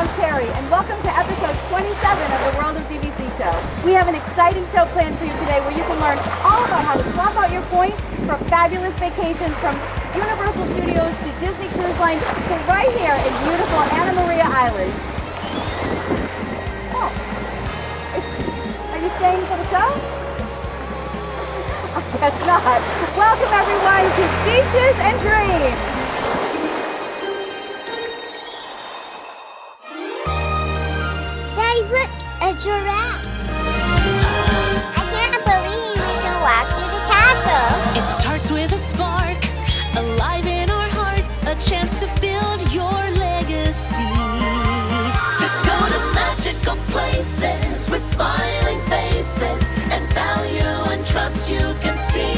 I'm Kerri, and welcome to episode 27 of the World of DVC show. We have an exciting show planned for you today where you can learn all about how to swap out your points for fabulous vacations from Universal Studios to Disney Cruise Line to right here in beautiful Anna Maria Island. Oh, are you staying for the show? I guess not. Welcome everyone to Beaches and Dreams. Look, a giraffe. I can't believe we can walk through the castle. It starts with a spark, alive in our hearts, a chance to build your legacy. To go to magical places with smiling faces and value and trust you can see.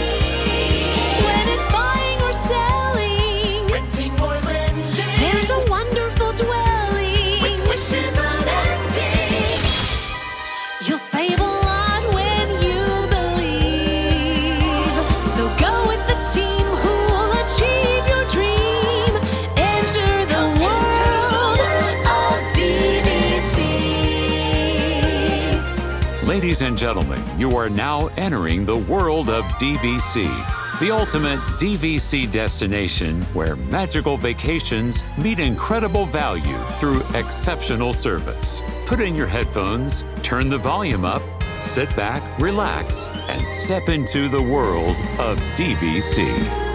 When it's buying or selling, renting or lending, there's a wonderful dwelling with wishes unending. You'll save a lot when you believe. So go with the team who will achieve your dream. Enter the world of DVC. Ladies and gentlemen, you are now entering the world of DVC, the ultimate DVC destination where magical vacations meet incredible value through exceptional service. Put in your headphones, turn the volume up, sit back, relax, and step into the world of DVC.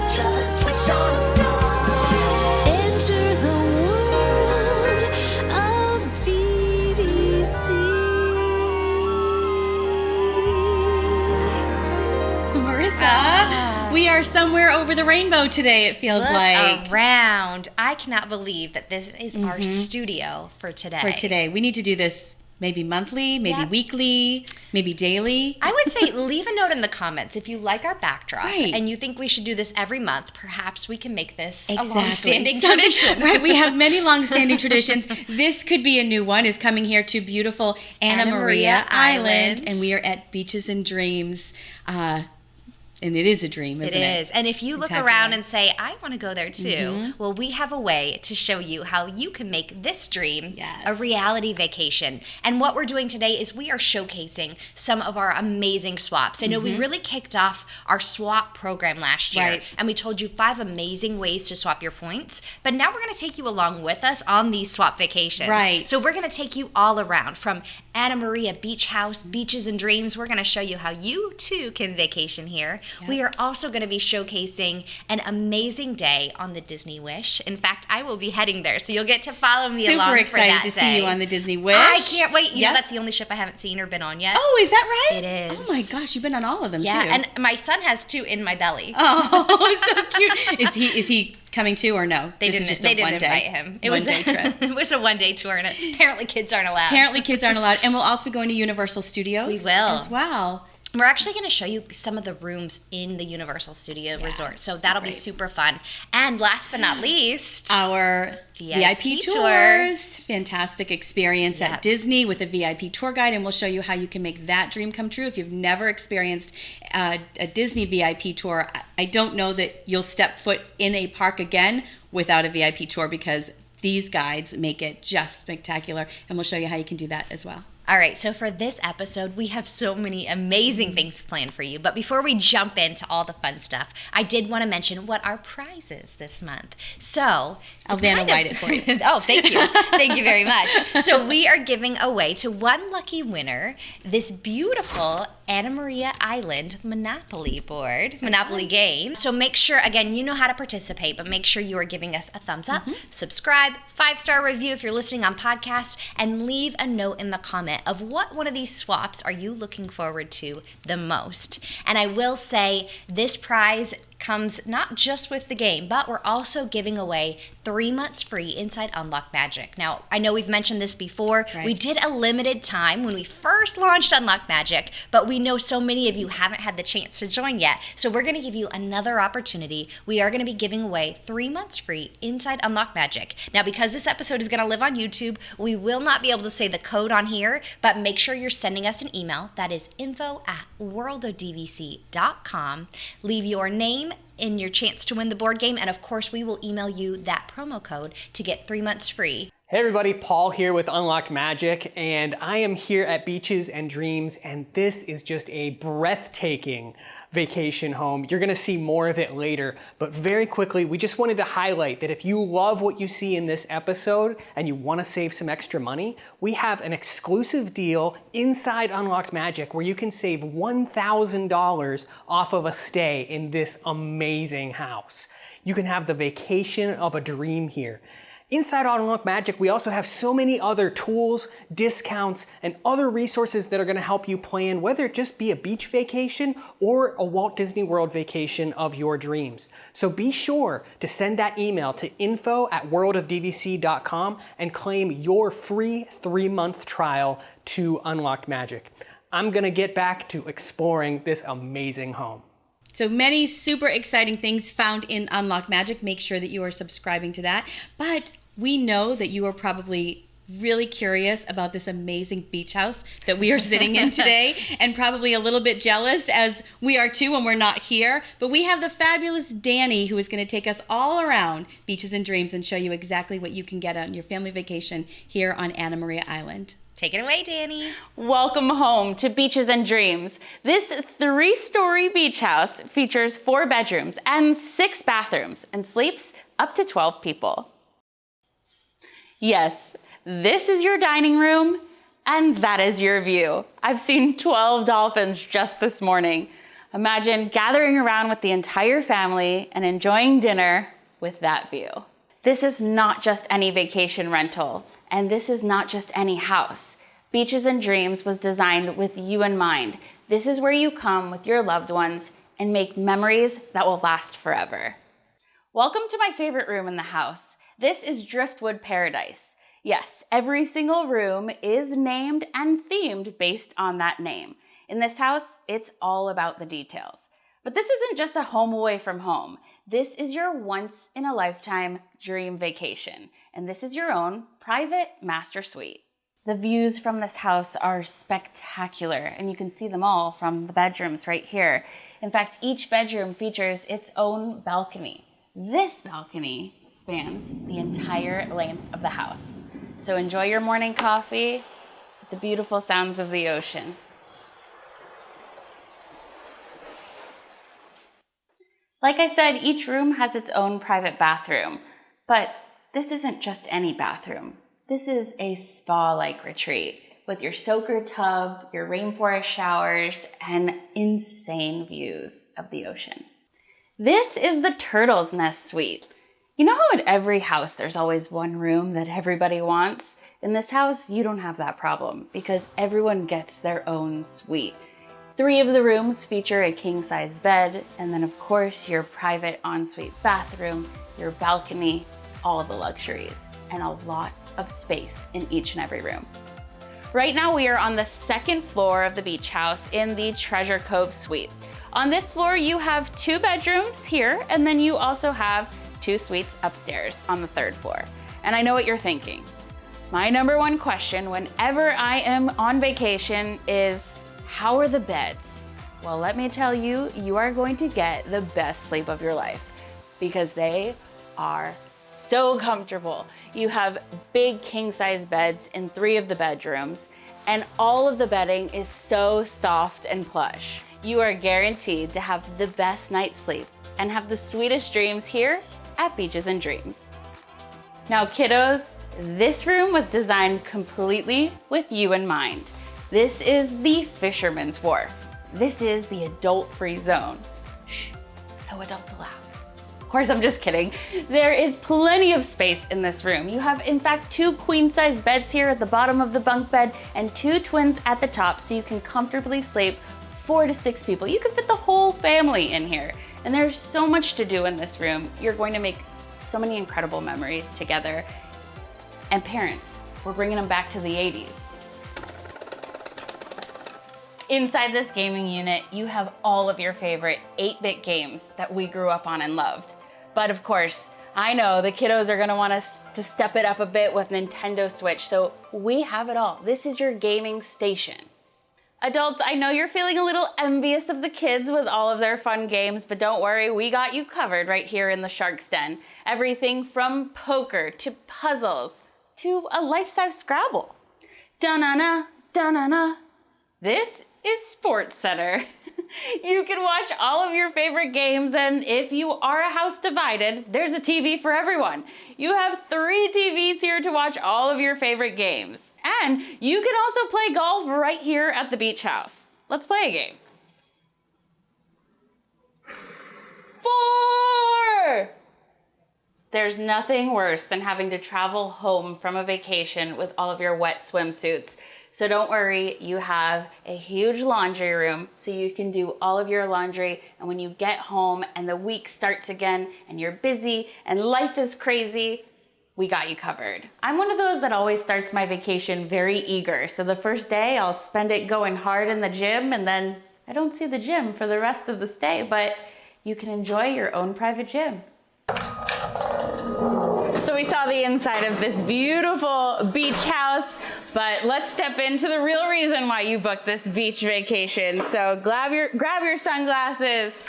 Just wish on a star. Enter the world of DVC. Marissa, we are somewhere over the rainbow today, it feels like. Around. I cannot believe that this is our studio for today. We need to do this maybe monthly, maybe weekly, maybe daily. I would say leave a note in the comments if you like our backdrop Right. and you think we should do this every month. Perhaps we can make this Exactly. a long-standing tradition. Right, we have many long-standing traditions. This could be a new one, is coming here to beautiful Anna Maria Island, and we are at Beaches and Dreams. And it is a dream, isn't it? It is. And if you look around and say, I want to go there too, well, we have a way to show you how you can make this dream a reality vacation. And what we're doing today is we are showcasing some of our amazing swaps. I know we really kicked off our swap program last year, and we told you 5 amazing ways to swap your points. But now we're going to take you along with us on these swap vacations. Right. So we're going to take you all around from Anna Maria Beach House, Beaches and Dreams. We're going to show you how you too can vacation here. Yep. We are also going to be showcasing an amazing day on the Disney Wish. In fact, I will be heading there, so you'll get to follow me along for that day. Super excited to see you on the Disney Wish. I can't wait. You know, that's the only ship I haven't seen or been on yet. Oh, is that right? It is. Oh my gosh, you've been on all of them too. Yeah, and my son has 2 in my belly. Oh, so cute. Is he coming too or no? They this is just they a didn't one day. invite him. It one was day trip. It was a one-day tour, and apparently kids aren't allowed. And we'll also be going to Universal Studios. We will. As well. We're actually going to show you some of the rooms in the Universal Studio Resort, so that'll be super fun. And last but not least, our VIP tours. Fantastic experience at Disney with a VIP tour guide, and we'll show you how you can make that dream come true. If you've never experienced a Disney VIP tour, I don't know that you'll step foot in a park again without a VIP tour, because these guides make it just spectacular, and we'll show you how you can do that as well. All right, so for this episode, we have so many amazing things planned for you. But before we jump into all the fun stuff, I did want to mention what our prize is this month. So Alvana write it for you. Oh, thank you. Thank you very much. So we are giving away to one lucky winner this beautiful Anna Maria Island Monopoly board, Monopoly game. So make sure, again, you know how to participate, but make sure you are giving us a thumbs up, subscribe, 5-star review if you're listening on podcast, and leave a note in the comment of what one of these swaps are you looking forward to the most. And I will say this prize comes not just with the game, but we're also giving away 3 months free inside Unlock Magic. Now, I know we've mentioned this before. Right. We did a limited time when we first launched Unlock Magic, but we know so many of you haven't had the chance to join yet. So we're going to give you another opportunity. We are going to be giving away 3 months free inside Unlock Magic. Now, because this episode is going to live on YouTube, we will not be able to say the code on here, but make sure you're sending us an email. That is info@worldoddvc.com. Leave your name in your chance to win the board game, and of course we will email you that promo code to get 3 months free. Hey everybody, Paul here with Unlocked Magic, and I am here at Beaches and Dreams, and this is just a breathtaking vacation home. You're gonna see more of it later, but very quickly, we just wanted to highlight that if you love what you see in this episode and you wanna save some extra money, we have an exclusive deal inside Unlocked Magic where you can save $1,000 off of a stay in this amazing house. You can have the vacation of a dream here. Inside Unlocked Magic, we also have so many other tools, discounts, and other resources that are gonna help you plan whether it just be a beach vacation or a Walt Disney World vacation of your dreams. So be sure to send that email to info@worldofdvc.com and claim your free 3-month trial to Unlocked Magic. I'm gonna get back to exploring this amazing home. So many super exciting things found in Unlocked Magic. Make sure that you are subscribing to that. But we know that you are probably really curious about this amazing beach house that we are sitting in today, and probably a little bit jealous, as we are too when we're not here. But we have the fabulous Dani, who is going to take us all around Beaches and Dreams and show you exactly what you can get on your family vacation here on Anna Maria Island. Take it away, Dani. Welcome home to Beaches and Dreams. This 3-story beach house features 4 bedrooms and 6 bathrooms and sleeps up to 12 people. Yes, this is your dining room and that is your view. I've seen 12 dolphins just this morning. Imagine gathering around with the entire family and enjoying dinner with that view. This is not just any vacation rental. And this is not just any house. Beaches and Dreams was designed with you in mind. This is where you come with your loved ones and make memories that will last forever. Welcome to my favorite room in the house. This is Driftwood Paradise. Yes, every single room is named and themed based on that name. In this house, it's all about the details. But this isn't just a home away from home. This is your once-in-a-lifetime dream vacation. And this is your own private master suite. The views from this house are spectacular, and you can see them all from the bedrooms right here. In fact, each bedroom features its own balcony. This balcony spans the entire length of the house. So enjoy your morning coffee with the beautiful sounds of the ocean. Like I said, each room has its own private bathroom, but this isn't just any bathroom. This is a spa-like retreat with your soaker tub, your rainforest showers, and insane views of the ocean. This is the Turtle's Nest Suite. You know how at every house there's always one room that everybody wants? In this house, you don't have that problem because everyone gets their own suite. 3 of the rooms feature a king-size bed, and then of course your private ensuite bathroom, your balcony, all of the luxuries, and a lot of space in each and every room. Right now we are on the 2nd floor of the beach house in the Treasure Cove Suite. On this floor you have 2 bedrooms here, and then you also have 2 suites upstairs on the 3rd floor. And I know what you're thinking. My number 1 question whenever I am on vacation is, how are the beds? Well, let me tell you, you are going to get the best sleep of your life because they are so comfortable. You have big king-size beds in 3 of the bedrooms, and all of the bedding is so soft and plush. You are guaranteed to have the best night's sleep and have the sweetest dreams here at Beaches and Dreams. Now, kiddos, this room was designed completely with you in mind. This is the Fisherman's Wharf. This is the adult-free zone. Shh, no adults allowed. Of course, I'm just kidding. There is plenty of space in this room. You have, in fact, 2 queen-size beds here at the bottom of the bunk bed and 2 twins at the top, so you can comfortably sleep 4 to 6 people. You can fit the whole family in here. And there's so much to do in this room. You're going to make so many incredible memories together. And parents, we're bringing them back to the 80s. Inside this gaming unit, you have all of your favorite 8-bit games that we grew up on and loved. But of course, I know the kiddos are gonna want us to step it up a bit with Nintendo Switch, so we have it all. This is your gaming station. Adults, I know you're feeling a little envious of the kids with all of their fun games, but don't worry, we got you covered right here in the Shark's Den. Everything from poker to puzzles, to a life-size Scrabble. Da-na-na, da-na-na. This is Sports Center. You can watch all of your favorite games, and if you are a house divided, there's a TV for everyone. You have 3 TVs here to watch all of your favorite games. And you can also play golf right here at the beach house. Let's play a game. 4! There's nothing worse than having to travel home from a vacation with all of your wet swimsuits. So don't worry, you have a huge laundry room so you can do all of your laundry, and when you get home and the week starts again and you're busy and life is crazy, we got you covered. I'm one of those that always starts my vacation very eager. So the first day I'll spend it going hard in the gym, and then I don't see the gym for the rest of the stay, but you can enjoy your own private gym. So we saw the inside of this beautiful beach house, but let's step into the real reason why you booked this beach vacation. So grab your sunglasses.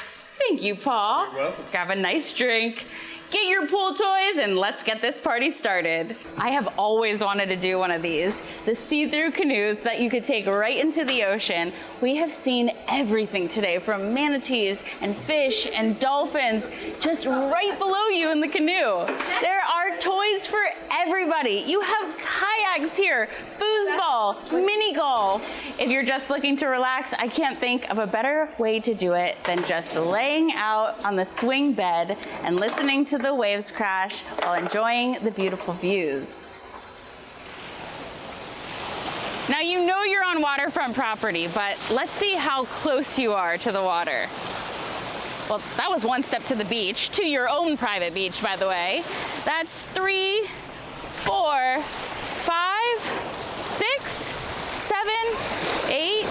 Thank you, Paul. You're welcome. Grab a nice drink. Get your pool toys and let's get this party started. I have always wanted to do one of these, the see-through canoes that you could take right into the ocean. We have seen everything today, from manatees and fish and dolphins just right below you in the canoe. There are toys for everybody. You have kayaks here, foosball, mini golf. If you're just looking to relax, I can't think of a better way to do it than just laying out on the swing bed and listening to the waves crash while enjoying the beautiful views. Now you know you're on waterfront property, but let's see how close you are to the water. Well, that was one step to the beach, to your own private beach, by the way. That's 3, 4, 5, 6, 7, 8,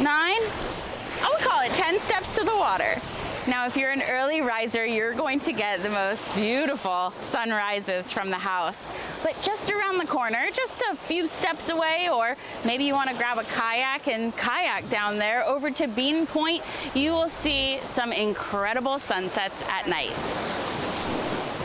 9. I would call it 10 steps to the water. Now, if you're an early riser, you're going to get the most beautiful sunrises from the house. But just around the corner, just a few steps away, or maybe you want to grab a kayak and kayak down there over to Bean Point, you will see some incredible sunsets at night.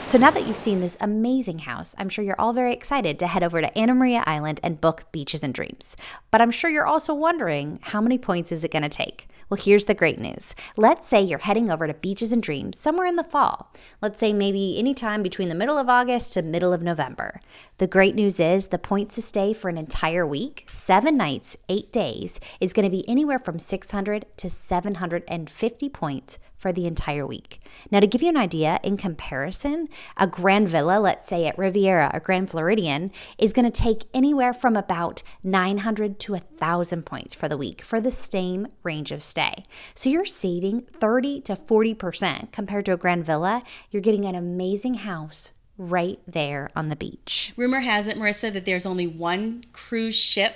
So now that you've seen this amazing house, I'm sure you're all very excited to head over to Anna Maria Island and book Beaches and Dreams. But I'm sure you're also wondering, how many points is it going to take? Well, here's the great news. Let's say you're heading over to Beaches and Dreams somewhere in the fall. Let's say maybe anytime between the middle of August to middle of November. The great news is the points to stay for an entire week, 7 nights, 8 days, is going to be anywhere from 600 to 750 points for the entire week. Now, to give you an idea, in comparison, a Grand Villa, let's say at Riviera or Grand Floridian, is going to take anywhere from about 900 to 1,000 points for the week for the same range of stay. So you're saving 30 to 40% compared to a Grand Villa. You're getting an amazing house right there on the beach. Rumor has it, Marissa, that there's only one cruise ship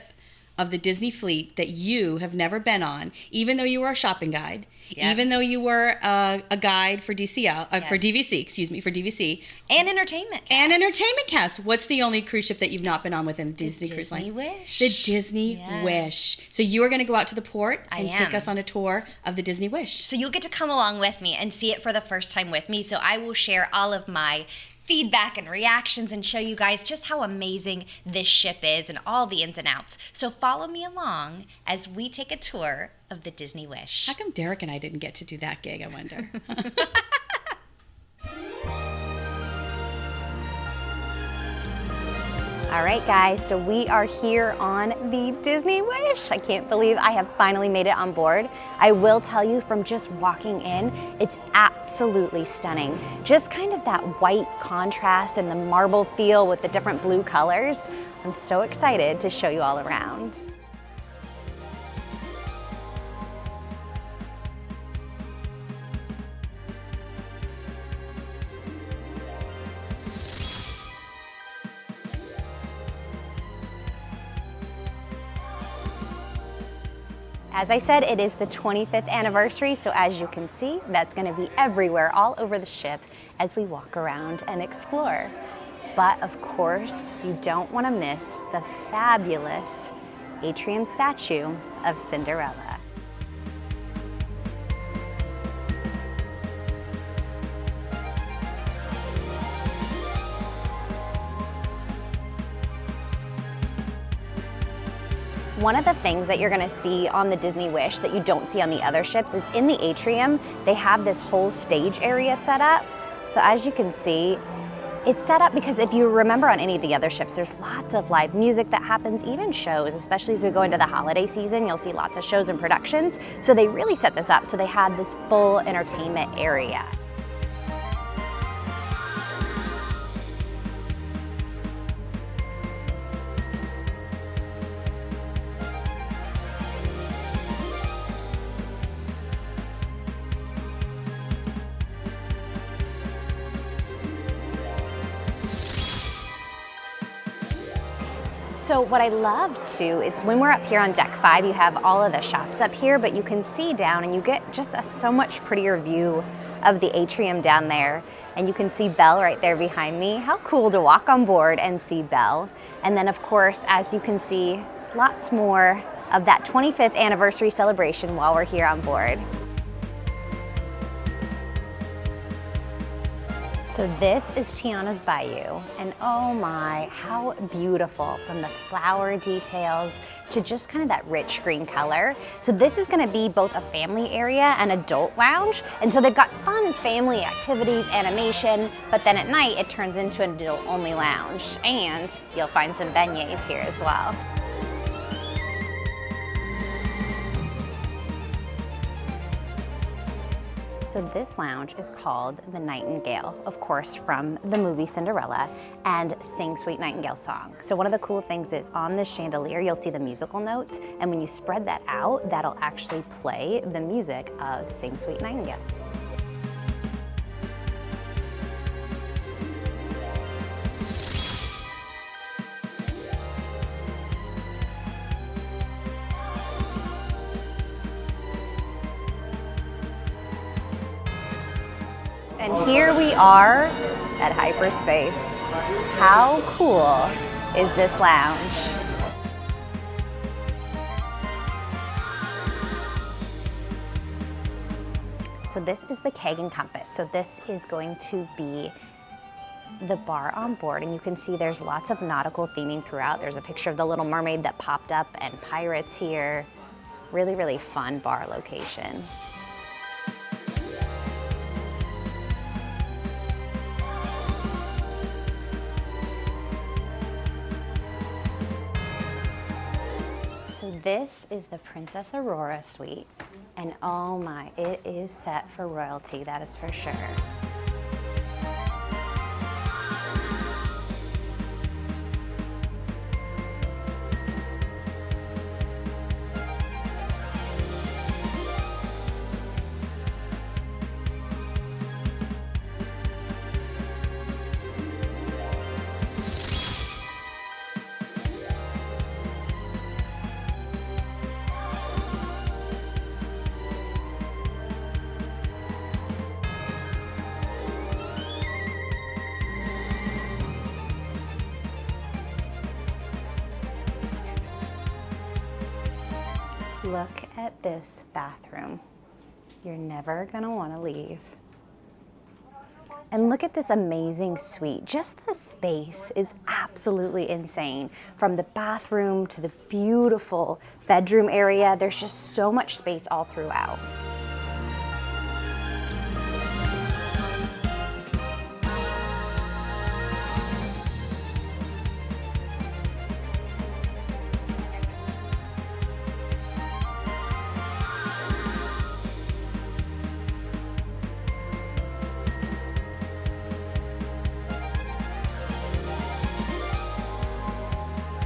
of the Disney fleet that you have never been on, even though you were a shopping guide, even though you were a guide for for DVC. And entertainment cast. And entertainment cast. What's the only cruise ship that you've not been on within the Disney Cruise Line? Wish. The Disney Wish. So you are going to go out to the port and take us on a tour of the Disney Wish. So you'll get to come along with me and see it for the first time with me. So I will share all of my feedback and reactions and show you guys just how amazing this ship is and all the ins and outs. So follow me along as we take a tour of the Disney Wish. How come Derek and I didn't get to do that gig, I wonder? All right, guys, so we are here on the Disney Wish. I can't believe I have finally made it on board. I will tell you, from just walking in, it's absolutely stunning. Just kind of that white contrast and the marble feel with the different blue colors. I'm so excited to show you all around. As I said, it is the 25th anniversary, so as you can see, that's going to be everywhere, all over the ship, as we walk around and explore. But of course, you don't want to miss the fabulous atrium statue of Cinderella. One of the things that you're gonna see on the Disney Wish that you don't see on the other ships is in the atrium, they have this whole stage area set up. So as you can see, it's set up because if you remember on any of the other ships, there's lots of live music that happens, even shows, especially as we go into the holiday season, you'll see lots of shows and productions. So they really set this up so they had this full entertainment area. So what I love too is when we're up here on deck 5, you have all of the shops up here, but you can see down and you get just a so much prettier view of the atrium down there. And you can see Belle right there behind me. How cool to walk on board and see Belle. And then of course, as you can see, lots more of that 25th anniversary celebration while we're here on board. So this is Tiana's Bayou, and oh my, how beautiful, from the flower details to just kind of that rich green color. So this is gonna be both a family area and adult lounge, and so they've got fun family activities, animation, but then at night it turns into an adult only lounge, and you'll find some beignets here as well. So this lounge is called the Nightingale, of course, from the movie Cinderella, and Sing Sweet Nightingale song. So one of the cool things is on this chandelier, you'll see the musical notes, and when you spread that out, that'll actually play the music of Sing Sweet Nightingale. And here we are at hyperspace. How cool is this lounge? So this is the Keg and Compass. So this is going to be the bar on board, and you can see there's lots of nautical theming throughout. There's a picture of the Little Mermaid that popped up and pirates here. Really, really fun bar location. So this is the Princess Aurora suite, and oh my, it is set for royalty, that is for sure. Look at this bathroom. You're never gonna wanna leave. And look at this amazing suite. Just the space is absolutely insane. From the bathroom to the beautiful bedroom area, there's just so much space all throughout.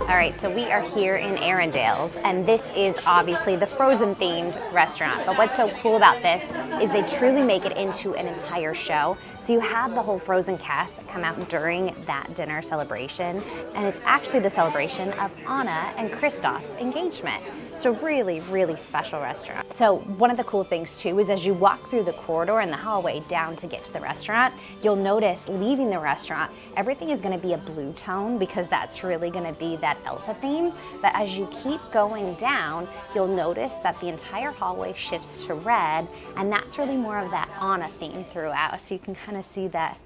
All right, so we are here in Arendelles, and this is obviously the Frozen themed restaurant. But what's so cool about this is they truly make it into an entire show. So you have the whole Frozen cast that come out during that dinner celebration, and it's actually the celebration of Anna and Kristoff's engagement. It's a really, really special restaurant. So one of the cool things too is as you walk through the corridor and the hallway down to get to the restaurant, you'll notice leaving the restaurant, everything is gonna be a blue tone because that's really gonna be that Elsa theme. But as you keep going down, you'll notice that the entire hallway shifts to red, and that's really more of that Anna theme throughout. So you can kind of see that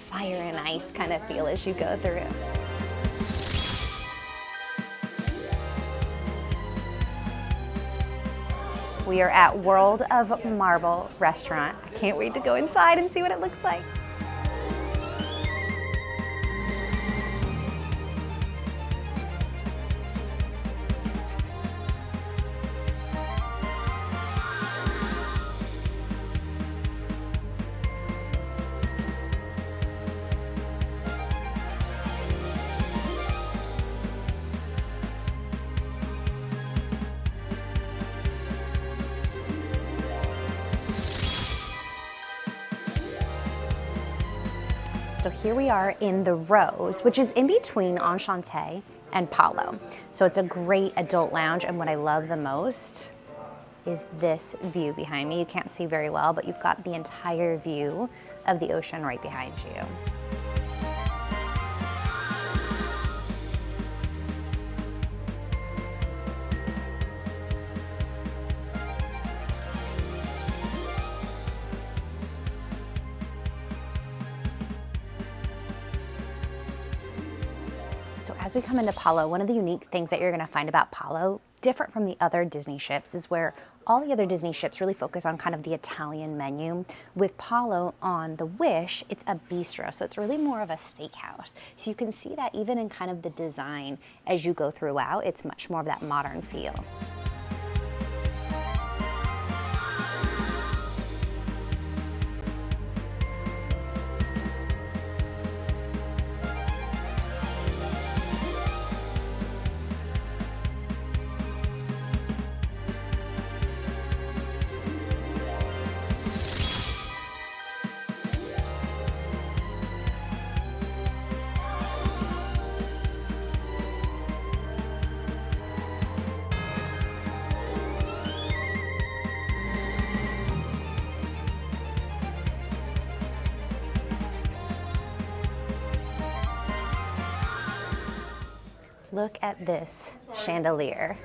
fire and ice kind of feel as you go through. We are at World of Marble restaurant. I can't wait to go inside and see what it looks like. So here we are in the Rose, which is in between Enchanté and Palo. So it's a great adult lounge, and what I love the most is this view behind me. You can't see very well, but you've got the entire view of the ocean right behind you. So as we come into Palo, one of the unique things that you're going to find about Palo, different from the other Disney ships, is where all the other Disney ships really focus on kind of the Italian menu. With Palo on the Wish, it's a bistro, so it's really more of a steakhouse. So you can see that even in kind of the design as you go throughout, it's much more of that modern feel. Look at this chandelier.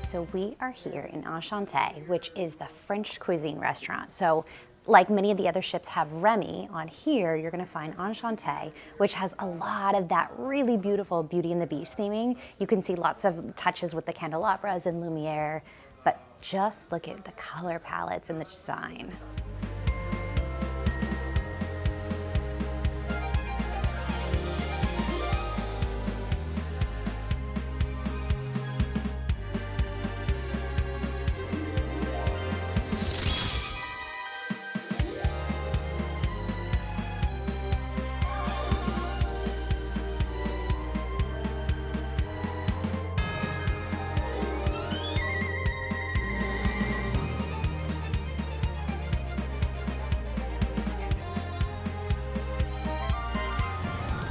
So we are here in Enchanté, which is the French cuisine restaurant. So like many of the other ships have Remy, on here you're gonna find Enchanté, which has a lot of that really beautiful Beauty and the Beast theming. You can see lots of touches with the candelabras and Lumiere, but just look at the color palettes and the design.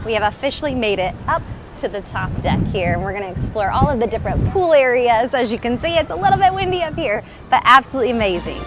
We have officially made it up to the top deck here, and we're gonna explore all of the different pool areas. As you can see, it's a little bit windy up here, but absolutely amazing.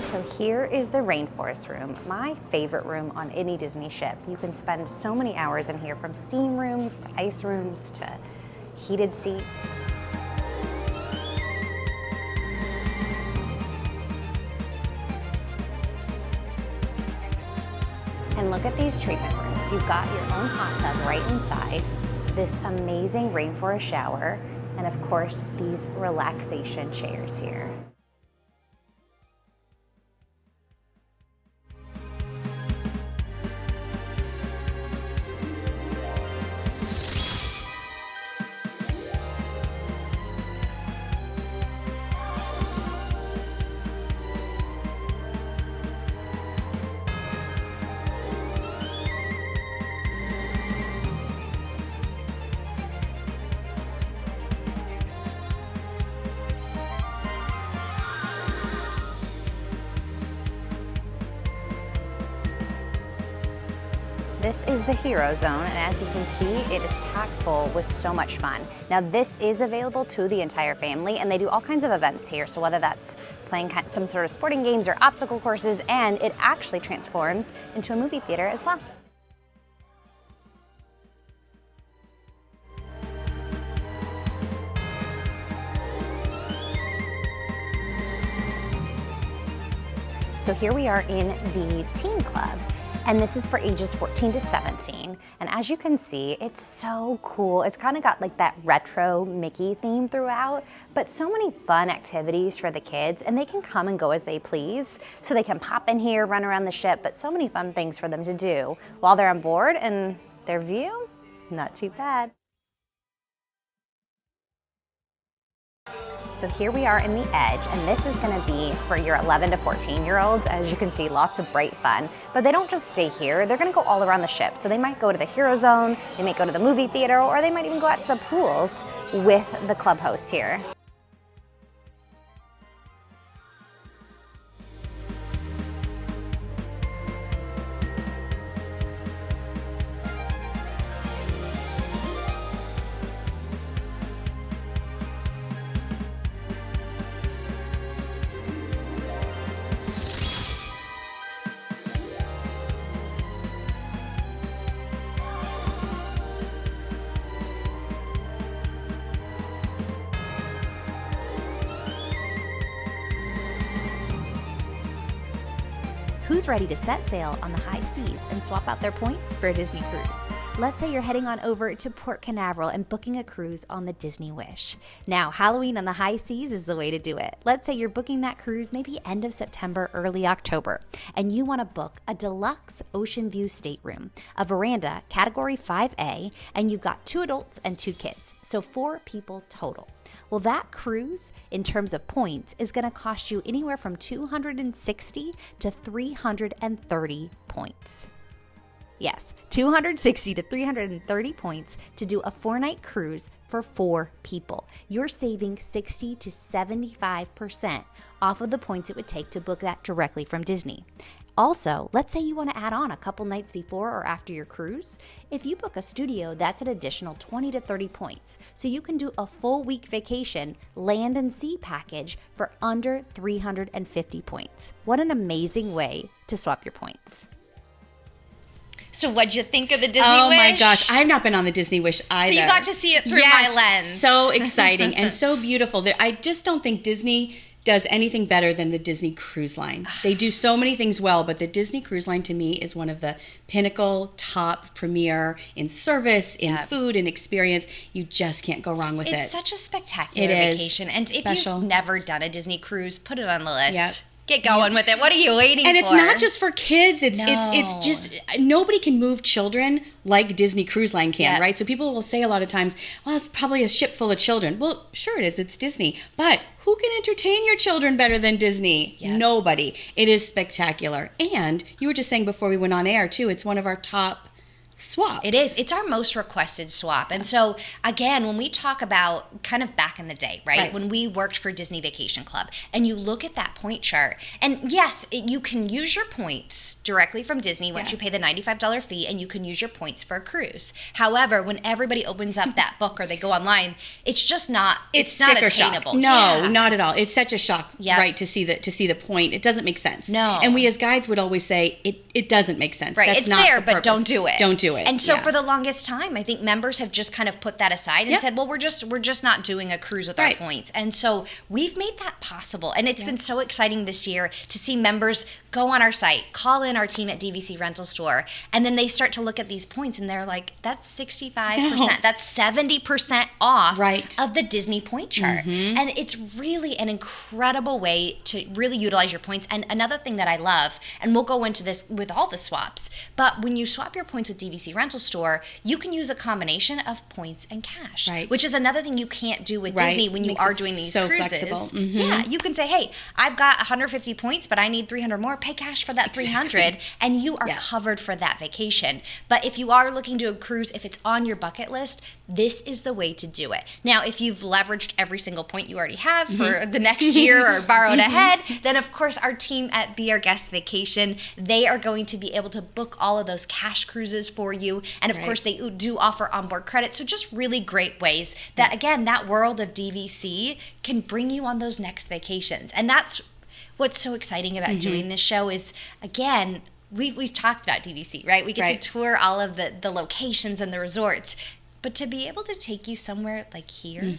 So here is the rainforest room, my favorite room on any Disney ship. You can spend so many hours in here, from steam rooms to ice rooms to heated seats. And look at these treatment rooms. You've got your own hot tub right inside, this amazing rainforest shower, and of course, these relaxation chairs here. This is the Hero Zone, and as you can see, it is packed full with so much fun. Now, this is available to the entire family, and they do all kinds of events here. So whether that's playing some sort of sporting games or obstacle courses, and it actually transforms into a movie theater as well. So here we are in the Teen Club. And this is for ages 14 to 17. And as you can see, it's so cool. It's kind of got like that retro Mickey theme throughout, but so many fun activities for the kids, and they can come and go as they please. So they can pop in here, run around the ship, but so many fun things for them to do while they're on board, and their view, not too bad. So here we are in the Edge, and this is going to be for your 11 to 14-year-olds. As you can see, lots of bright fun. But they don't just stay here. They're going to go all around the ship. So they might go to the Hero Zone, they might go to the movie theater, or they might even go out to the pools with the club host here. Who's ready to set sail on the high seas and swap out their points for a Disney cruise? Let's say you're heading on over to Port Canaveral and booking a cruise on the Disney Wish. Now, Halloween on the high seas is the way to do it. Let's say you're booking that cruise maybe end of September, early October, and you want to book a deluxe ocean view stateroom, a veranda, category 5A, and you've got 2 adults and 2 kids, so 4 people total. Well, that cruise, in terms of points, is going to cost you anywhere from 260 to 330 points. Yes, 260 to 330 points to do a 4-night cruise for 4 people. You're saving 60 to 75% off of the points it would take to book that directly from Disney. Also, let's say you want to add on a couple nights before or after your cruise. If you book a studio, that's an additional 20 to 30 points. So you can do a full week vacation, land and sea package for under 350 points. What an amazing way to swap your points. So what'd you think of the Disney Wish? Oh my gosh, I've not been on the Disney Wish either. So you got to see it through my lens. So exciting and so beautiful. I just don't think Disney does anything better than the Disney Cruise Line. They do so many things well, but the Disney Cruise Line to me is one of the pinnacle, top, premier in service, in food, and experience. You just can't go wrong with it. It's such a spectacular vacation. And special. If you've never done a Disney cruise, put it on the list. Yep. Get going with it. What are you waiting for? And it's not just for kids. It's just nobody can move children like Disney Cruise Line can, right? So people will say a lot of times, well, it's probably a ship full of children. Well, sure it is. It's Disney. But who can entertain your children better than Disney? Yep. Nobody. It is spectacular. And you were just saying before we went on air, too, it's one of our top swaps. It is. It's our most requested swap. And so, again, when we talk about kind of back in the day, right? When we worked for Disney Vacation Club, and you look at that point chart, and yes, you can use your points directly from Disney once you pay the $95 fee, and you can use your points for a cruise. However, when everybody opens up that book or they go online, it's just not, it's not attainable. Shock. No, not at all. It's such a shock, right, to see the point. It doesn't make sense. No. And we as guides would always say, it doesn't make sense. Right, That's it's not there, the but purpose. don't do it. Don't do it. And so for the longest time, I think members have just kind of put that aside and said, well, we're just not doing a cruise with our points. And so we've made that possible. And it's been so exciting this year to see members go on our site, call in our team at DVC Rental Store, and then they start to look at these points and they're like, that's 65%, that's 70% off of the Disney point chart. And it's really an incredible way to really utilize your points. And another thing that I love, and we'll go into this with all the swaps, but when you swap your points with DVC Rental Store, you can use a combination of points and cash, which is another thing you can't do with Disney when you are doing these cruises. Flexible. Yeah, you can say, hey, I've got 150 points, but I need 300 more. Pay cash for that 300, and you are covered for that vacation. But if you are looking to do a cruise, if it's on your bucket list, this is the way to do it. Now, if you've leveraged every single point you already have for the next year or borrowed ahead, then of course our team at Be Our Guest Vacation, they are going to be able to book all of those cash cruises for you. And of course, they do offer onboard credit. So just really great ways that, again, that world of DVC can bring you on those next vacations. And that's what's so exciting about doing this show is, again, we've talked about DVC, right? We get to tour all of the locations and the resorts. But to be able to take you somewhere like here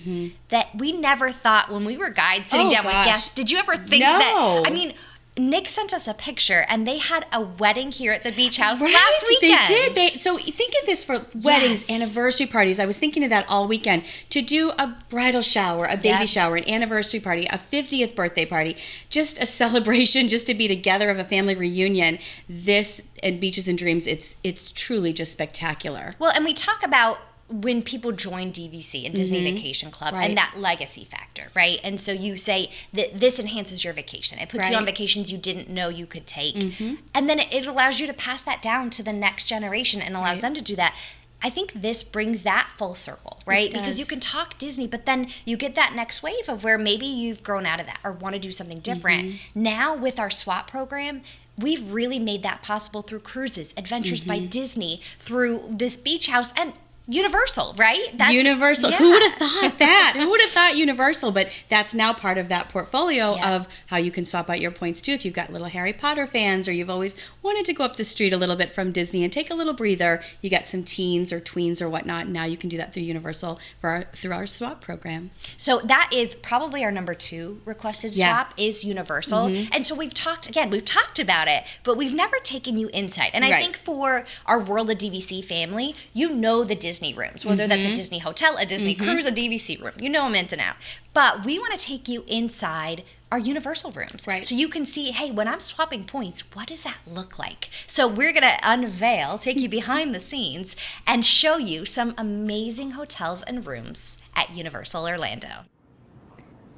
that we never thought when we were guides sitting down with guests, did you ever think that? I mean, Nick sent us a picture, and they had a wedding here at the beach house last weekend. They did. So think of this for weddings, anniversary parties. I was thinking of that all weekend. To do a bridal shower, a baby shower, an anniversary party, a 50th birthday party, just a celebration, just to be together of a family reunion. This and Beaches and Dreams, it's truly just spectacular. Well, and we talk about when people join DVC and Disney Vacation Club and that legacy factor, right? And so you say that this enhances your vacation. It puts you on vacations you didn't know you could take. And then it allows you to pass that down to the next generation and allows them to do that. I think this brings that full circle, right? Because you can talk Disney, but then you get that next wave of where maybe you've grown out of that or want to do something different. Now with our swap program, we've really made that possible through cruises, Adventures by Disney, through this beach house, and Universal, right? Universal. Who would have thought that? Who would have thought Universal? But that's now part of that portfolio of how you can swap out your points too. If you've got little Harry Potter fans, or you've always wanted to go up the street a little bit from Disney and take a little breather, you got some teens or tweens or whatnot. Now you can do that through Universal through our swap program. So that is probably our number 2 requested swap is Universal. And so we've talked about it, but we've never taken you inside. And I think for our World of DVC family, you know the Disney rooms, whether that's a Disney hotel, a Disney cruise, a DVC room, you know them in and out. But we want to take you inside our Universal rooms. So you can see, hey, when I'm swapping points, what does that look like? So we're going to take you behind the scenes and show you some amazing hotels and rooms at Universal Orlando.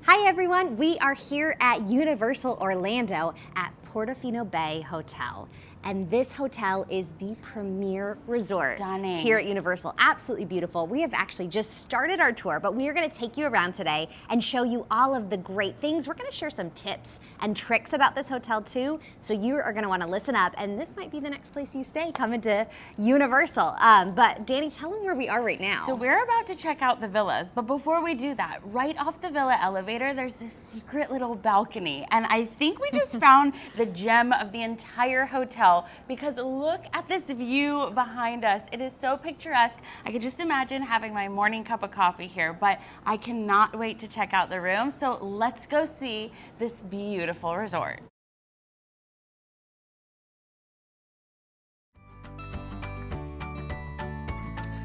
Hi everyone, we are here at Universal Orlando at Portofino Bay Hotel. And this hotel is the premier resort here at Universal. Absolutely beautiful. We have actually just started our tour, but we are going to take you around today and show you all of the great things. We're going to share some tips and tricks about this hotel too, so you are going to want to listen up, and this might be the next place you stay coming to Universal. But Dani, tell them where we are right now. So we're about to check out the villas, but before we do that, right off the villa elevator, there's this secret little balcony, and I think we just found the gem of the entire hotel, because look at this view behind us. It is so picturesque. I could just imagine having my morning cup of coffee here, but I cannot wait to check out the room. So let's go see this beautiful resort.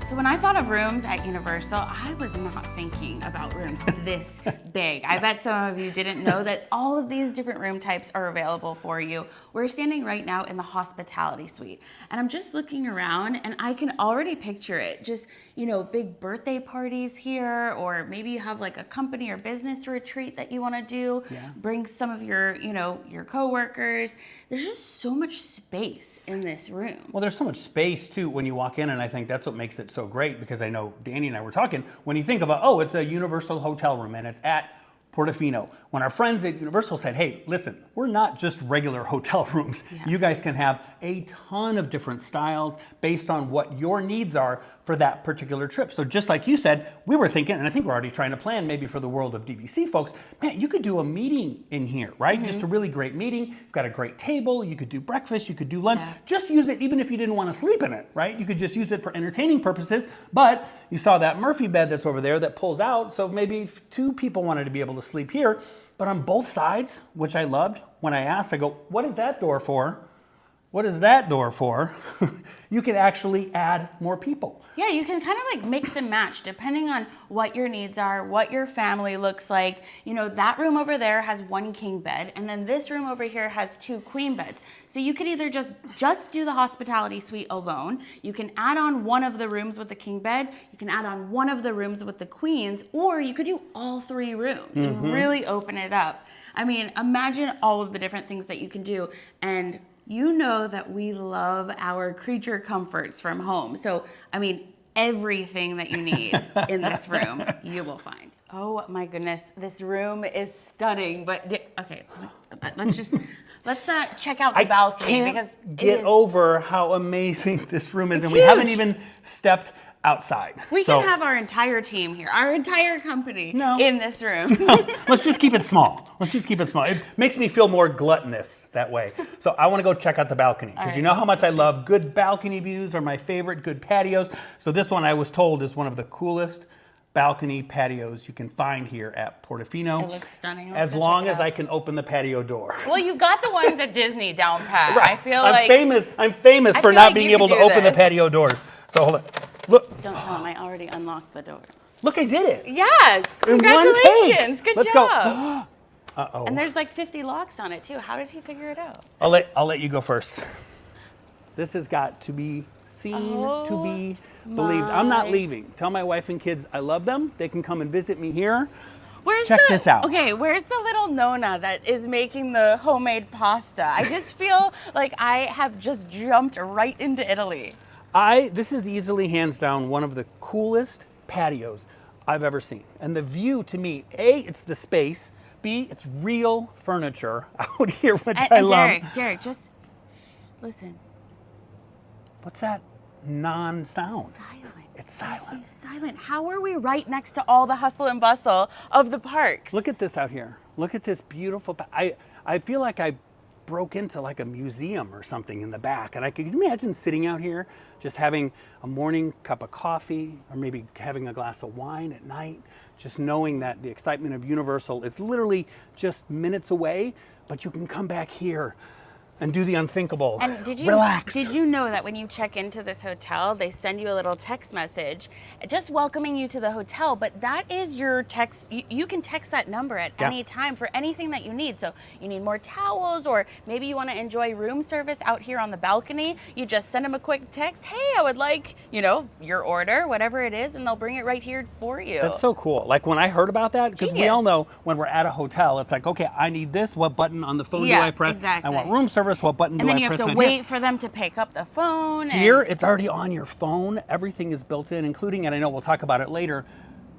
So when I thought of rooms at Universal, I was not thinking about rooms this big. I bet some of you didn't know that all of these different room types are available for you. We're standing right now in the hospitality suite, and I'm just looking around and I can already picture it. Just, you know, big birthday parties here, or maybe you have like a company or business retreat that you want to do. Yeah. Bring some of your, you know, your coworkers. There's just so much space in this room. Well, there's so much space too when you walk in, and I think that's what makes it so great, because I know Dani and I were talking, when you think about, oh, it's a Universal hotel room and it's at Portofino. When our friends at Universal said, hey, listen, we're not just regular hotel rooms. Yeah. You guys can have a ton of different styles based on what your needs are for that particular trip. So just like you said, we were thinking, and I think we're already trying to plan maybe for the World of DVC folks, man, you could do a meeting in here, right? Just a really great meeting. You've got a great table. You could do breakfast. You could do lunch. Yeah. Just use it even if you didn't want to sleep in it, right? You could just use it for entertaining purposes. But you saw that Murphy bed that's over there that pulls out. So maybe if 2 people wanted to be able to sleep here. But on both sides, which I loved, when I asked, I go, what is that door for? What is that door for? You can actually add more people. Yeah, you can kind of like mix and match depending on what your needs are, what your family looks like. You know, that room over there has 1 king bed, and then this room over here has 2 queen beds. So you could either just do the hospitality suite alone. You can add on one of the rooms with the king bed. You can add on one of the rooms with the queens, or you could do all 3 rooms and really open it up. I mean, imagine all of the different things that you can do. And you know that we love our creature comforts from home. So, I mean, everything that you need in this room, you will find. Oh my goodness, this room is stunning. But okay, let's check out the balcony, because get over how amazing this room is, and we haven't even stepped outside. We can have our entire team here, our entire company in this room. Let's just keep it small. Let's just keep it small. It makes me feel more gluttonous that way. So I want to go check out the balcony, because you know how much I love good balcony views are my favorite, good patios. So this one I was told is one of the coolest balcony patios you can find here at Portofino. It looks stunning. As long as I can open the patio door. Well, you got the ones at Disney down pat. Right. I feel I'm famous for not being able to open the patio doors. So hold on. Look. Don't tell him I already unlocked the door. Look, I did it. Yeah, congratulations. Good Let's job. go. Uh-oh. And there's like 50 locks on it too. How did he figure it out? I'll let you go first. This has got to be seen to be believed. I'm not leaving. Tell my wife and kids I love them. They can come and visit me here. Check this out. Okay, where's the little Nona that is making the homemade pasta? I just feel like I have just jumped right into Italy. This is easily, hands down, one of the coolest patios I've ever seen. And the view, to me, A, it's the space. B, it's real furniture out here, which I love. Derek, just listen. What's that non-sound? Silent. It's silent. It's silent. How are we right next to all the hustle and bustle of the parks? Look at this out here. Look at this beautiful. I feel like I broke into like a museum or something in the back. And I could imagine sitting out here, just having a morning cup of coffee, or maybe having a glass of wine at night, just knowing that the excitement of Universal is literally just minutes away, but you can come back here and do the unthinkable. And relax. Did you know that when you check into this hotel, they send you a little text message just welcoming you to the hotel, but that is your text. You can text that number at any time for anything that you need. So you need more towels, or maybe you want to enjoy room service out here on the balcony. You just send them a quick text. Hey, I would like, your order, whatever it is, and they'll bring it right here for you. That's so cool. Like when I heard about that, because we all know when we're at a hotel, it's like, okay, I need this. What button on the phone do I press? Exactly. I want room service. What button do I press? And then you have to wait for them to pick up the phone. Here, it's already on your phone. Everything is built in, including, and I know we'll talk about it later,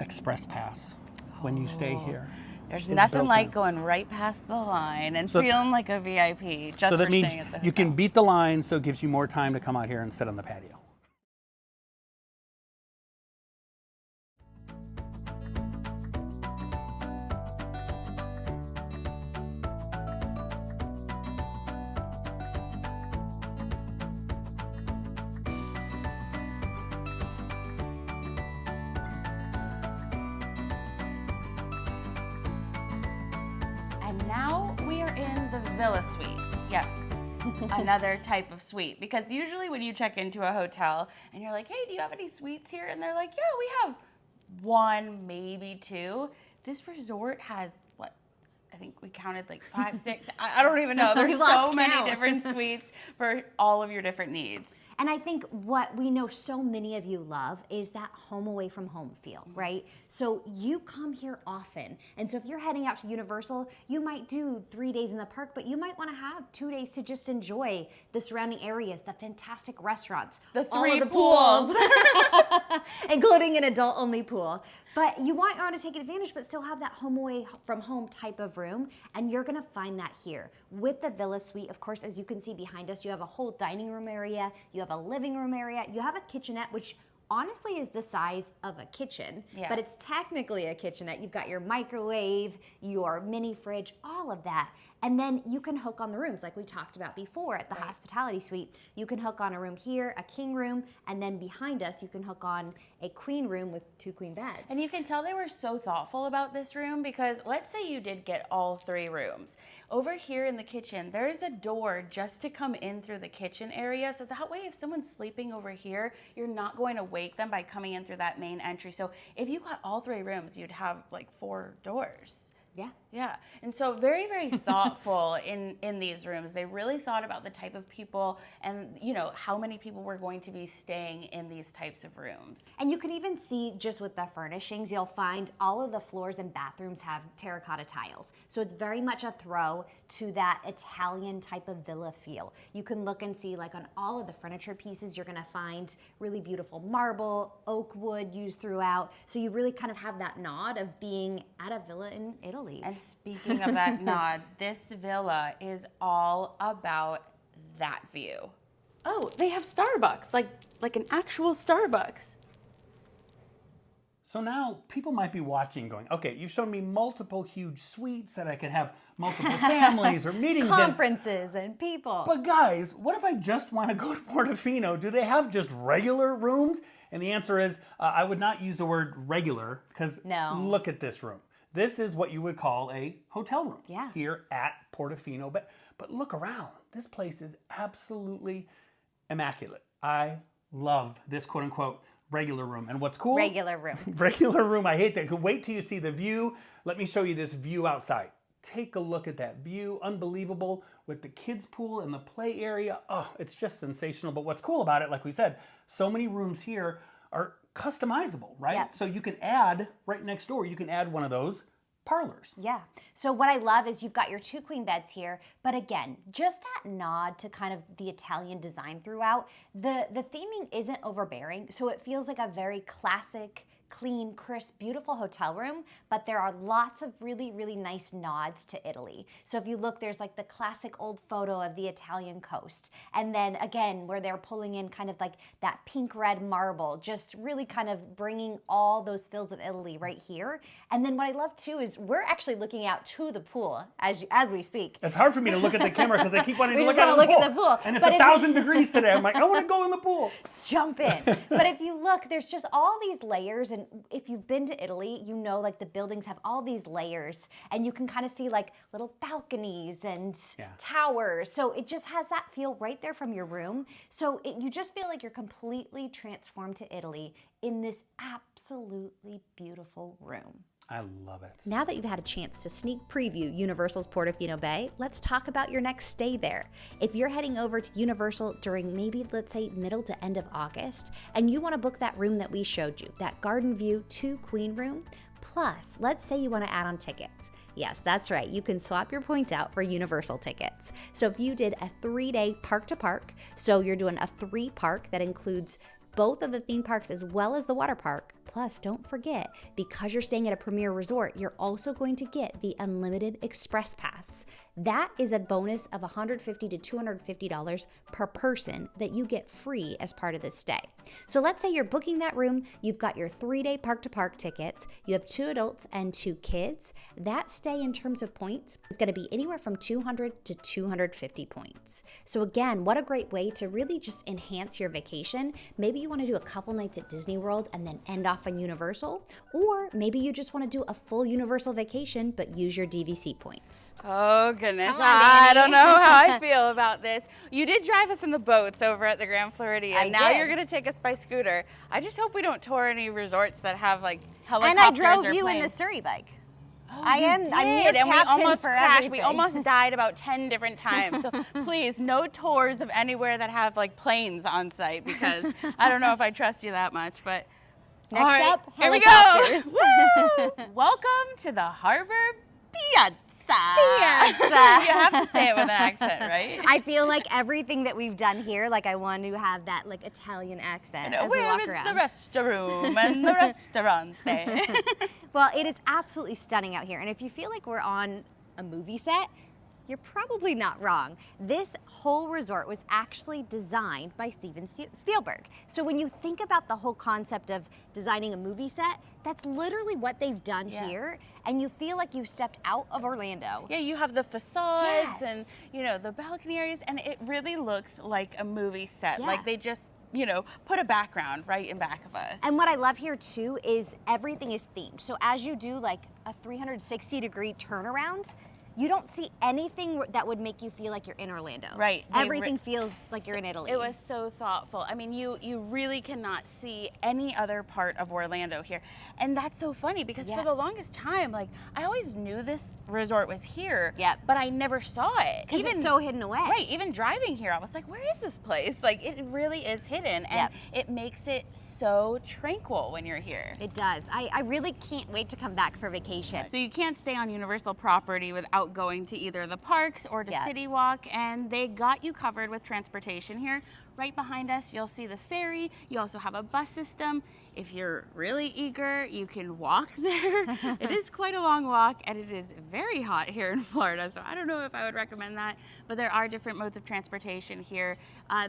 Express Pass when you stay here. There's nothing like going right past the line and feeling like a VIP just for staying at the hotel. You can beat the line, so it gives you more time to come out here and sit on the patio. Now we are in the Villa Suite. Yes, another type of suite. Because usually when you check into a hotel and you're like, hey, do you have any suites here? And they're like, yeah, we have one, maybe two. This resort has, what? I think we counted like 5, 6. I don't even know. There's so many different suites for all of your different needs. And I think what we know so many of you love is that home away from home feel, right? So you come here often. And so if you're heading out to Universal, you might do 3 days in the park, but you might want to have 2 days to just enjoy the surrounding areas, the fantastic restaurants, the 3 all of the pools, including an adult-only pool. But you want to take advantage, but still have that home away from home type of room. And you're going to find that here with the Villa Suite. Of course, as you can see behind us, you have a whole dining room area. You have a living room area. You have a kitchenette, which honestly is the size of a kitchen, but it's technically a kitchenette. You've got your microwave, your mini fridge, all of that. And then you can hook on the rooms like we talked about before at the hospitality suite. You can hook on a room here, a king room, and then behind us you can hook on a queen room with 2 queen beds. And you can tell they were so thoughtful about this room because let's say you did get all 3 rooms. Over here in the kitchen, there's a door just to come in through the kitchen area. So that way if someone's sleeping over here, you're not going to wake them by coming in through that main entry. So if you got all 3 rooms, you'd have like 4 doors. Yeah. Yeah. And so very, very thoughtful in these rooms. They really thought about the type of people and, you know, how many people were going to be staying in these types of rooms. And you can even see just with the furnishings, you'll find all of the floors and bathrooms have terracotta tiles. So it's very much a throw to that Italian type of villa feel. You can look and see like on all of the furniture pieces, you're gonna find really beautiful marble, oak wood used throughout. So you really kind of have that nod of being at a villa in Italy. And speaking of that nod, this villa is all about that view. Oh, they have Starbucks, like an actual Starbucks. So now people might be watching going, okay, you've shown me multiple huge suites that I can have multiple families or meetings conferences and people. But guys, what if I just want to go to Portofino? Do they have just regular rooms? And the answer is, I would not use the word regular because look at this room. This is what you would call a hotel room here at Portofino. But look around. This place is absolutely immaculate. I love this quote unquote regular room. And what's cool? Regular room. Regular room. I hate that. Wait till you see the view. Let me show you this view outside. Take a look at that view. Unbelievable with the kids pool and the play area. Oh, it's just sensational. But what's cool about it, like we said, so many rooms here are customizable, right? Yep. So you can add, right next door, you can add one of those parlors. Yeah. So what I love is you've got your 2 queen beds here, but again, just that nod to kind of the Italian design throughout. The theming isn't overbearing, so it feels like a very classic, clean, crisp, beautiful hotel room, but there are lots of really, really nice nods to Italy. So if you look, there's like the classic old photo of the Italian coast. And then again, where they're pulling in kind of like that pink red marble, just really kind of bringing all those feels of Italy right here. And then what I love too is we're actually looking out to the pool as we speak. It's hard for me to look at the camera because I keep wanting to We look just at wanna look at the pool. And it's But 1,000 degrees today. I'm like, I want to go in the pool. Jump in. But if you look, there's just all these layers, and if you've been to Italy, you know like the buildings have all these layers, and you can kind of see like little balconies and towers. So it just has that feel right there from your room. So you just feel like you're completely transformed to Italy in this absolutely beautiful room. I love it. Now that you've had a chance to sneak preview Universal's Portofino Bay, let's talk about your next stay there. If you're heading over to Universal during maybe, let's say, middle to end of August, and you want to book that room that we showed you, that garden view 2 queen room, plus, let's say you want to add on tickets. Yes, that's right. You can swap your points out for Universal tickets. So if you did a 3-day park to park, so you're doing a 3 park that includes both of the theme parks as well as the water park. Plus, don't forget, because you're staying at a premier resort, you're also going to get the unlimited express pass. That is a bonus of $150 to $250 per person that you get free as part of this stay. So let's say you're booking that room, you've got your 3-day park to park tickets, you have 2 adults and 2 kids. That stay in terms of points is going to be anywhere from 200 to 250 points. So again, what a great way to really just enhance your vacation. Maybe you want to do a couple nights at Disney World and then end off on Universal, or maybe you just want to do a full Universal vacation but use your DVC points. Oh goodness. goodness. Come on, I Dani. don't know how I feel about this. You did drive us in the boats over at the Grand Floridian. I Now did. you're going to take us by scooter. I just hope we don't tour any resorts that have like And I helicopters drove or you planes. in the Surrey bike. Oh, I'm your and we captain almost for crashed. everything. We almost died about 10 different times. So please, no tours of anywhere that have like planes on site because I don't know if I trust you that much. But Next all right, up, here we go. helicopters. Woo! Welcome to the Harbor Piazza. Piazza. You have to say it with an accent, right? I feel like everything that we've done here, like I want to have that like Italian accent as we Where walk is around. the restroom and the restaurante? Well, it is absolutely stunning out here. And if you feel like we're on a movie set, you're probably not wrong. This whole resort was actually designed by Steven Spielberg. So when you think about the whole concept of designing a movie set, that's literally what they've done here. And you feel like you've stepped out of Orlando. Yeah, you have the facades Yes. and, you know, the balcony areas, and it really looks like a movie set. Yeah. Like they just, you know, put a background right in back of us. And what I love here too is everything is themed. So as you do like a 360-degree turnaround, you don't see anything that would make you feel like you're in Orlando. Right. Everything feels like you're in Italy. It was so thoughtful. I mean, you really cannot see any other part of Orlando here. And that's so funny because for the longest time, like, I always knew this resort was here, but I never saw it. Because it's so hidden away. Right, even driving here, I was like, where is this place? Like, it really is hidden. And it makes it so tranquil when you're here. It does. I really can't wait to come back for vacation. So you can't stay on Universal property without going to either the parks or to City Walk, and they got you covered with transportation here. Right behind us, you'll see the ferry. You also have a bus system. If you're really eager, you can walk there. It is quite a long walk, and it is very hot here in Florida, so I don't know if I would recommend that, but there are different modes of transportation here.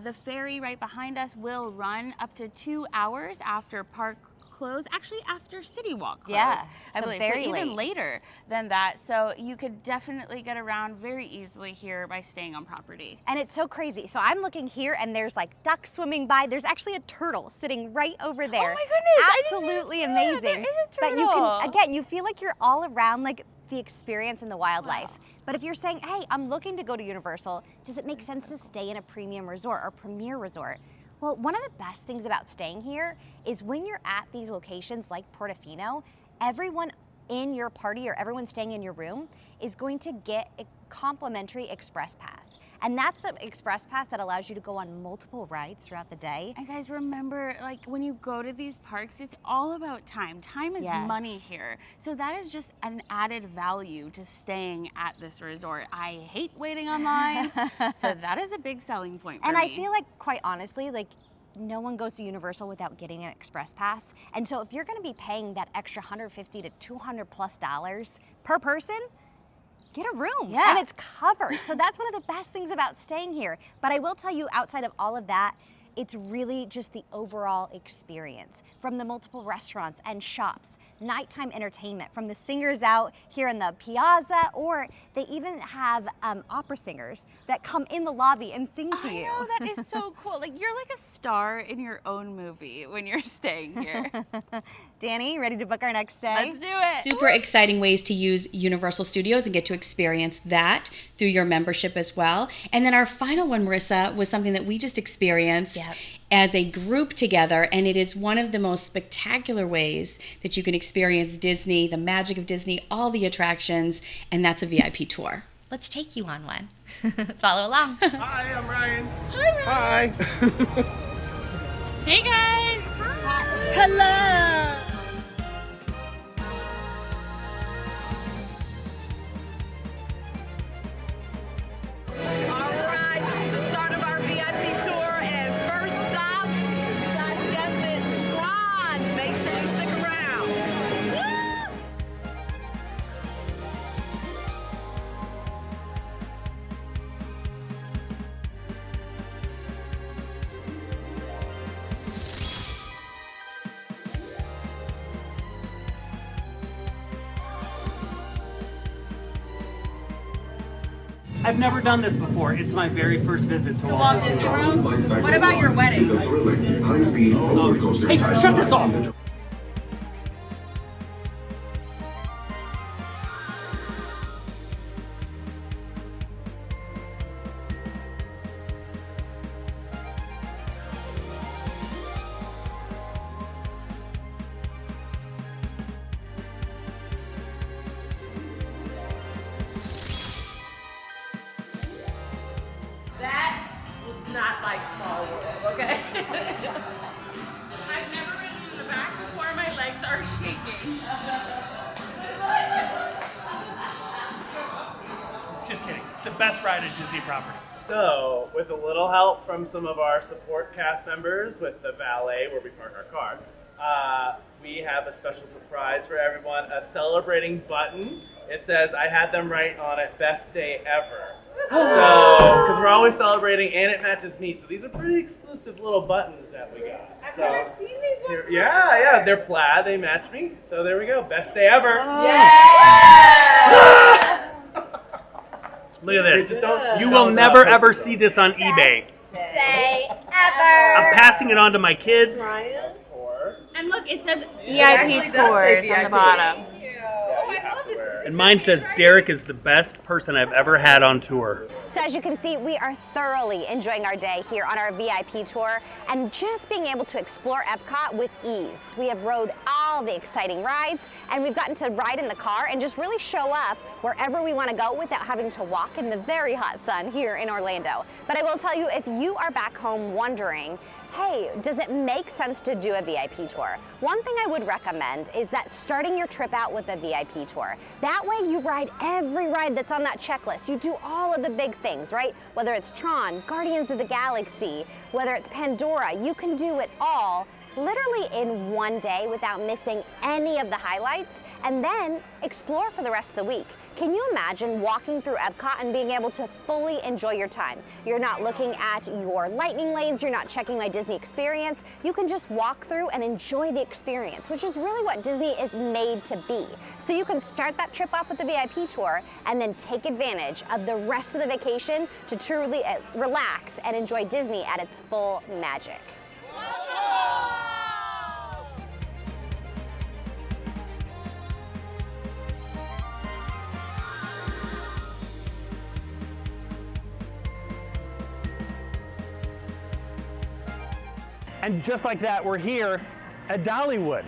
The ferry right behind us will run up to 2 hours after park close, actually after City Walk close, I believe. very so even late. later than that. So you could definitely get around very easily here by staying on property. And it's so crazy. So I'm looking here and there's like ducks swimming by. There's actually a turtle sitting right over there. Oh my goodness, Absolutely I didn't even see amazing. that. There is a But you turtle. can, again, you feel like you're all around like the experience and the wildlife. But if you're saying, hey, I'm looking to go to Universal, does it make sense to stay in a premium resort or premier resort? Well, one of the best things about staying here is when you're at these locations like Portofino, everyone in your party or everyone staying in your room is going to get a complimentary express pass. And that's the express pass that allows you to go on multiple rides throughout the day. And guys, remember, like when you go to these parks, it's all about time. Time is money here. So that is just an added value to staying at this resort. I hate waiting on lines, so that is a big selling point for And me. I feel like, quite honestly, like no one goes to Universal without getting an express pass. And so if you're gonna be paying that extra $150 to $200+ per person, get a room and it's covered. So that's one of the best things about staying here. But I will tell you, outside of all of that, it's really just the overall experience. From the multiple restaurants and shops, nighttime entertainment, from the singers out here in the piazza, or they even have opera singers that come in the lobby and sing to you. I know, that is so cool. Like you're like a star in your own movie when you're staying here. Dani, ready to book our next stay? Let's do it. Super exciting ways to use Universal Studios and get to experience that through your membership as well. And then our final one, Marissa, was something that we just experienced as a group together, and it is one of the most spectacular ways that you can experience Disney, the magic of Disney, all the attractions, and that's a VIP tour. Let's take you on one. Follow along. Hi, I'm Ryan. Hi. Hey guys. Hello. Alright, this is the start of our VIP tour, and first stop, you guys guessed it, Tron. Make sure you stick around. Woo! I've never done this before. It's my very first visit to Walt Disney World? What about your wedding? It's a thrilling, high-speed roller coaster. Hey, shut this off! It's the best ride at Disney properties. So, with a little help from some of our support cast members with the valet where we park our car, we have a special surprise for everyone, a celebrating button. It says, I had them write on it, best day ever. So, because we're always celebrating and it matches me. So these are pretty exclusive little buttons that we got. I've never seen these ones. Yeah, they're plaid, they match me. So there we go, best day ever. Yeah! Look at this. You will never ever see this on eBay. Day ever. I'm passing it on to my kids. And look, it says VIP tours on the bottom. And mine says Derek is the best person I've ever had on tour. So as you can see, we are thoroughly enjoying our day here on our VIP tour and just being able to explore Epcot with ease. We have rode all the exciting rides and we've gotten to ride in the car and just really show up wherever we want to go without having to walk in the very hot sun here in Orlando. But I will tell you, if you are back home wondering, hey, does it make sense to do a VIP tour? One thing I would recommend is that starting your trip out with a VIP tour. That way you ride every ride that's on that checklist. You do all of the big things, right? Whether it's Tron, Guardians of the Galaxy, whether it's Pandora, you can do it all literally in one day without missing any of the highlights, and then explore for the rest of the week. Can you imagine walking through Epcot and being able to fully enjoy your time? You're not looking at your lightning lanes, you're not checking My Disney Experience. You can just walk through and enjoy the experience, which is really what Disney is made to be. So you can start that trip off with the VIP tour and then take advantage of the rest of the vacation to truly relax and enjoy Disney at its full magic. And just like that, we're here at Dollywood.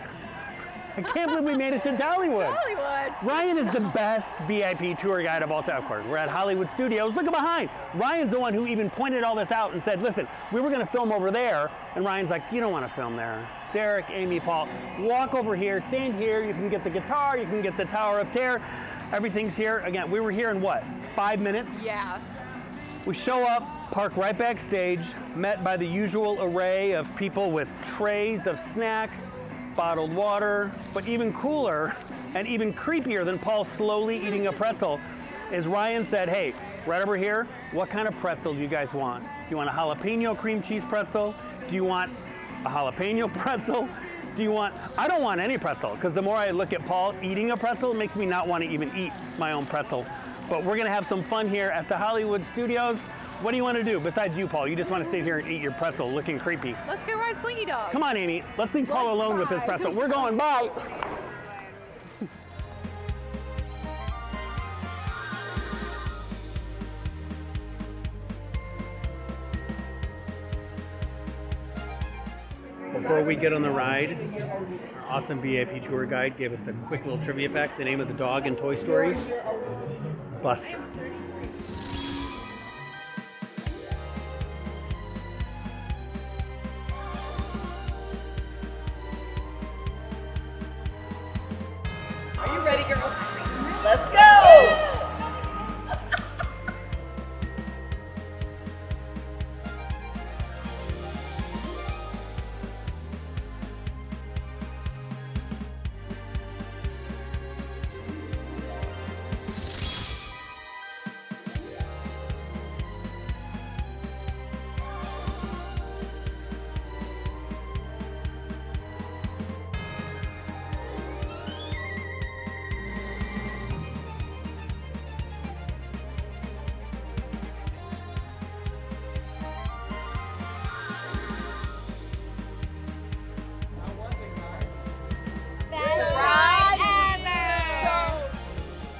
I can't believe we made it to Dollywood. Hollywood. Ryan is the best VIP tour guide of all time. Of course, we're at Hollywood Studios. Look behind. Ryan's the one who even pointed all this out and said, listen, we were going to film over there. And Ryan's like, you don't want to film there. Derek, Amy, Paul, walk over here, stand here. You can get the guitar. You can get the Tower of Terror. Everything's here. Again, we were here in what, 5 minutes? Yeah. We show up, park right backstage, met by the usual array of people with trays of snacks, bottled water, but even cooler and even creepier than Paul slowly eating a pretzel is Ryan said, hey, right over here, what kind of pretzel do you guys want? Do you want a jalapeno cream cheese pretzel? Do you want a jalapeno pretzel? Do you want, I don't want any pretzel, because the more I look at Paul eating a pretzel, it makes me not want to even eat my own pretzel. But we're gonna have some fun here at the Hollywood Studios. What do you want to do besides you, Paul? You just want to sit here and eat your pretzel looking creepy. Let's go ride Slinky Dog. Come on, Amy. Let's leave Paul alone with his pretzel. We're going, bye. Before we get on the ride, our awesome VIP tour guide gave us a quick little trivia fact. The name of the dog in Toy Story, Buster. Are you ready, girl? Let's go!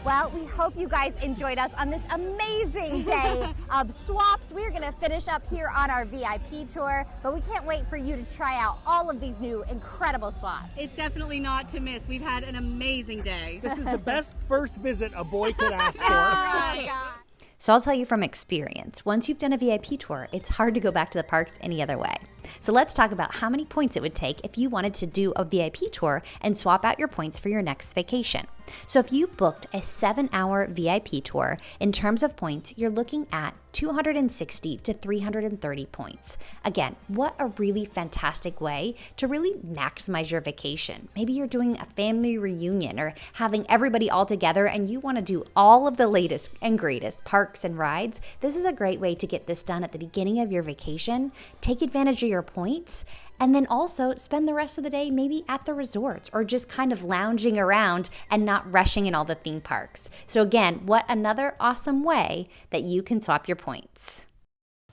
Well, we hope you guys enjoyed us on this amazing day of swaps. We're gonna finish up here on our VIP tour, but we can't wait for you to try out all of these new incredible slots. It's definitely not to miss. We've had an amazing day. This is the best first visit a boy could ask for. Oh my God. So I'll tell you from experience, once you've done a VIP tour, it's hard to go back to the parks any other way. So let's talk about how many points it would take if you wanted to do a VIP tour and swap out your points for your next vacation. So if you booked a 7-hour VIP tour, in terms of points, you're looking at 260 to 330 points. Again, what a really fantastic way to really maximize your vacation. Maybe you're doing a family reunion or having everybody all together and you want to do all of the latest and greatest parks and rides. This is a great way to get this done at the beginning of your vacation. Take advantage of your points, and then also spend the rest of the day maybe at the resorts or just kind of lounging around and not rushing in all the theme parks. So again, what another awesome way that you can swap your points.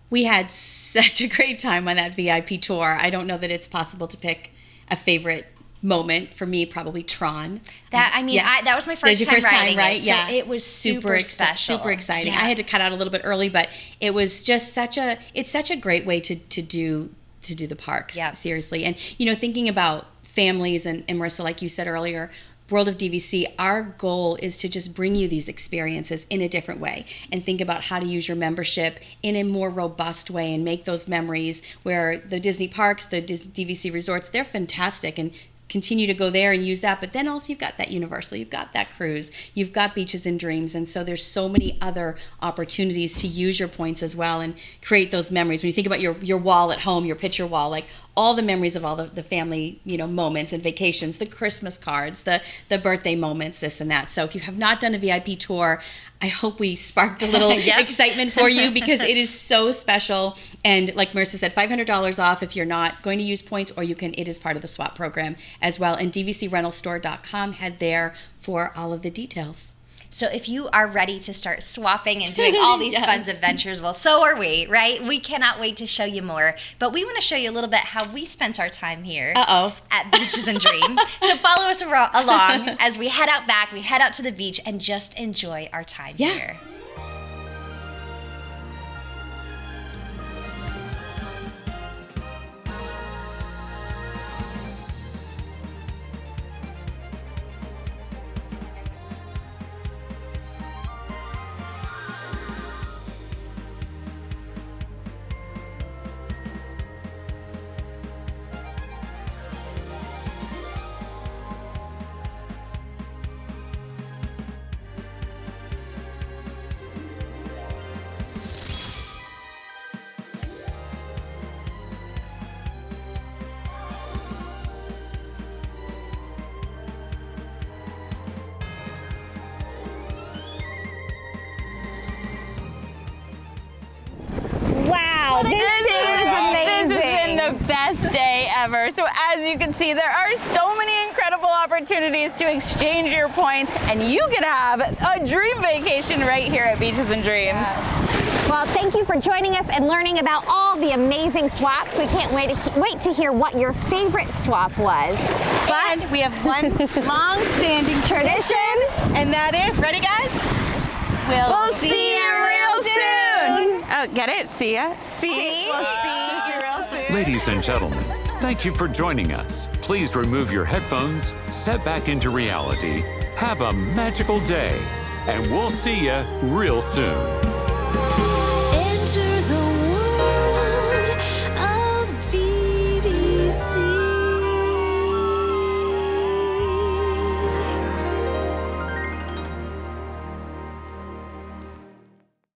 We had such a great time on that VIP tour. I don't know that it's possible to pick a favorite moment. For me, probably Tron. That was my first time riding it. So yeah, it was super special. Super exciting. Yeah. I had to cut out a little bit early, but it was just such a great way to do the parks. Yeah. Seriously. And thinking about families and Marissa, like you said earlier, World of DVC, our goal is to just bring you these experiences in a different way and think about how to use your membership in a more robust way and make those memories where the Disney parks, the DVC resorts, they're fantastic, and continue to go there and use that. But then also you've got that Universal, you've got that cruise, you've got Beaches and Dreams. And so there's so many other opportunities to use your points as well and create those memories. When you think about your wall at home, your picture wall, like all the memories of all the family, moments and vacations, the Christmas cards, the birthday moments, this and that. So if you have not done a VIP tour, I hope we sparked a little excitement for you, because it is so special. And like Marissa said, $500 off if you're not going to use points, or it is part of the swap program as well. And DVCrentalstore.com, head there for all of the details. So if you are ready to start swapping and doing all these fun adventures, well, so are we, right? We cannot wait to show you more. But we want to show you a little bit how we spent our time here at Beaches and Dreams. So follow us along as we head out back, we head out to the beach, and just enjoy our time here. Wow, this day is amazing. This has been the best day ever. So as you can see, there are so many incredible opportunities to exchange your points, and you can have a dream vacation right here at Beaches and Dreams. Well, thank you for joining us and learning about all the amazing swaps. We can't wait to hear what your favorite swap was. And we have one long-standing tradition, and that is, ready guys? We'll see you real soon. Oh, get it? See ya? We'll see you real soon. Ladies and gentlemen, thank you for joining us. Please remove your headphones, step back into reality, have a magical day, and we'll see you real soon.